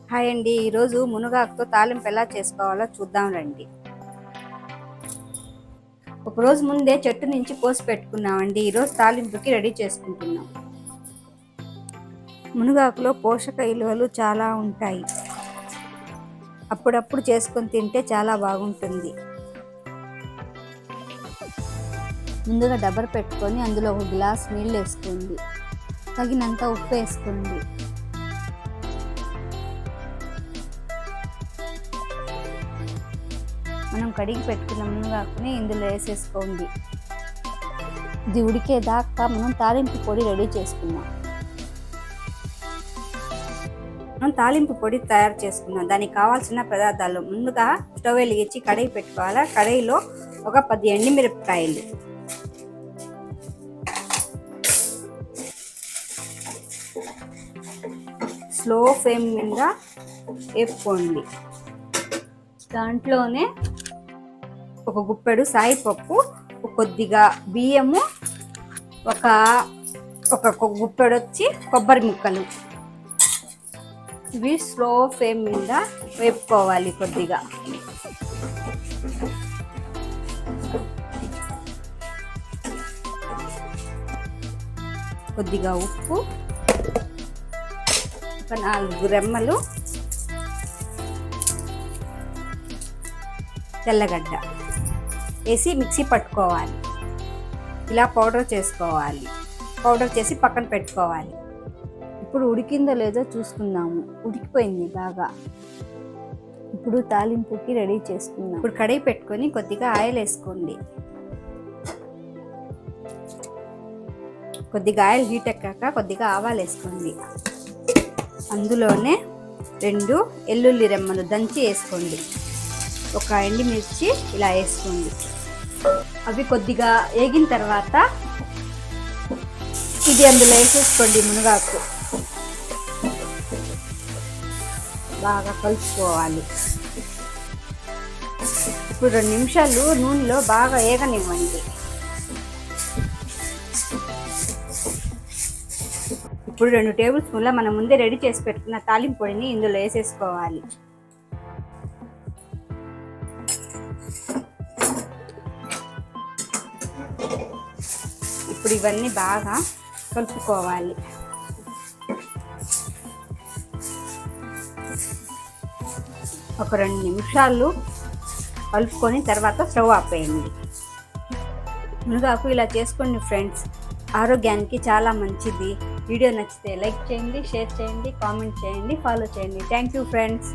Hi అండి, ఈరోజు మునగాకుతో తాలింపు ఎలా చేసుకోవాలో చూద్దాం రండి. ఒకరోజు ముందే చెట్టు నుంచి కోసి పెట్టుకున్నామండి. ఈరోజు తాలింపుకి రెడీ చేసుకుంటున్నాం. మునగాకులో పోషక విలువలు చాలా ఉంటాయి. అప్పుడప్పుడు చేసుకొని తింటే చాలా బాగుంటుంది. ముందుగా డబ్బర్ పెట్టుకొని అందులో 1 గ్లాస్ నీళ్ళు వేసుకోండి. తగినంత ఉప్పు వేసుకోండి. మనం కడిగి పెట్టుకున్న మునగాకుని ఇందులో వేసేసుకోండి. ఇది ఉడికేదాకా మనం తాలింపు పొడి రెడీ చేసుకున్నాం. మనం తాలింపు పొడి తయారు చేసుకున్నాం. దానికి కావాల్సిన పదార్థాలు: ముందుగా స్టవ్ వెలిగించి కడాయి పెట్టుకోవాలి. కడాయిలో ఒక 10 ఎండుమిరపకాయలు, స్లో ఫ్లేమ్ మీద వేపుకోండి. దాంట్లోనే ఒక గుప్పెడు సాయిపప్పు, కొద్దిగా బియ్యము, ఒక గుప్పెడు వచ్చి కొబ్బరి ముక్కలు. ఇవి స్లో ఫ్లేమ్ మీద వేపుకోవాలి. కొద్దిగా ఉప్పు, ఒక 4 రెమ్మలు తెల్లగడ్డ వేసి మిక్సీ పట్టుకోవాలి. ఇలా పౌడర్ చేసుకోవాలి. పౌడర్ చేసి పక్కన పెట్టుకోవాలి. ఇప్పుడు ఉడికిందో లేదో చూసుకుందాము. ఉడికిపోయింది బాగా. ఇప్పుడు తాలింపుకి రెడీ చేసుకుందాం. ఇప్పుడు కడాయి పెట్టుకొని కొద్దిగా ఆయిల్ వేసుకోండి. కొద్దిగా ఆయిల్ హీట్ ఎక్కాక కొద్దిగా ఆవాలు వేసుకోండి. అందులోనే 2 వెల్లుల్లి రెమ్మలు దంచి వేసుకోండి. ఒక ఎండుమిర్చి ఇలా వేసుకోండి. అవి కొద్దిగా వేగిన తర్వాత ఇది అందులో వేసేసుకోండి. మునగాకు బాగా కలుపుకోవాలి. ఇప్పుడు 2 నిమిషాలు నూనెలో బాగా వేగనివ్వండి. ఇప్పుడు 2 టేబుల్ స్పూన్ల మనం ముందే రెడీ చేసి పెట్టుకున్న తాలింపు పొడిని ఇందులో వేసేసుకోవాలి. ఇప్పుడు ఇవన్నీ బాగా కలుపుకోవాలి. ఒక 2 నిమిషాలు కలుపుకొని తర్వాత స్టవ్ ఆపేయండి. మునగాకు ఇలా చేసుకోండి ఫ్రెండ్స్. ఆరోగ్యానికి చాలా మంచిది. వీడియో నచ్చితే లైక్ చేయండి, షేర్ చేయండి, కామెంట్ చేయండి, ఫాలో చేయండి. Thank you friends.